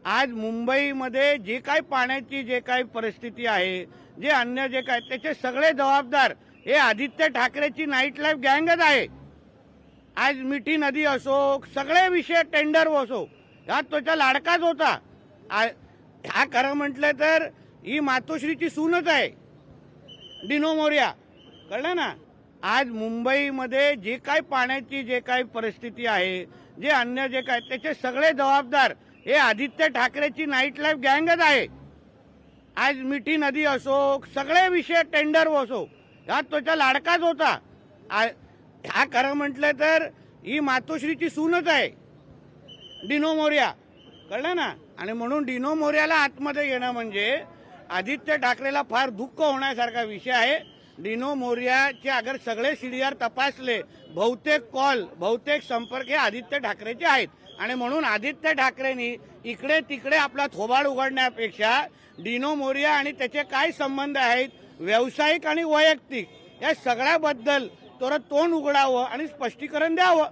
आज मुंबईमध्ये जे काही पाण्याची जे काही परिस्थिती आहे, जे अन्य जे काय त्याचे सगळे जबाबदार हे आदित्य ठाकरेची नाईट लाईफ गँगच आहे. आज मिठी नदी असो, सगळे विषय टेंडर असो, ह्यात त्याचा लाडकाच होता. ह्या खरं म्हटलं तर ही मातोश्रीची सूनच आहे, डिनो मोरिया. कळलं ना. आज मुंबईमध्ये जे काही पाण्याची जे काही परिस्थिती आहे, जे अन्य जे काय त्याचे सगळे जबाबदार हे आदित्य ठाकरेची नाईट लाईफ गँगच आहे. आज मिठी नदी असो, सगळे विषय टेंडर असो, ह्यात त्याचा लाडकाच होता. ह्या खरं म्हटलं तर ही मातोश्रीची सूनच आहे, डिनो मोरिया. कळलं ना. आणि म्हणून डिनो मोरियाला आतमध्ये येणं म्हणजे आदित्य ठाकरेला फार दुःख होण्यासारखा विषय आहे. डिनो मोरियाचे अगर सगळे सीडीआर तपासले, बहुतेक कॉल, बहुतेक संपर्क हे आदित्य ठाकरेचे आहेत. आणि म्हणून आदित्य ठाकरेंनी इकडे तिकडे आपला थोबाड उघडण्यापेक्षा डिनो मोरिया आणि त्याचे काय संबंध आहेत, व्यावसायिक आणि वैयक्तिक, या सगळ्याबद्दल तोंड उघडावं आणि स्पष्टीकरण द्यावं.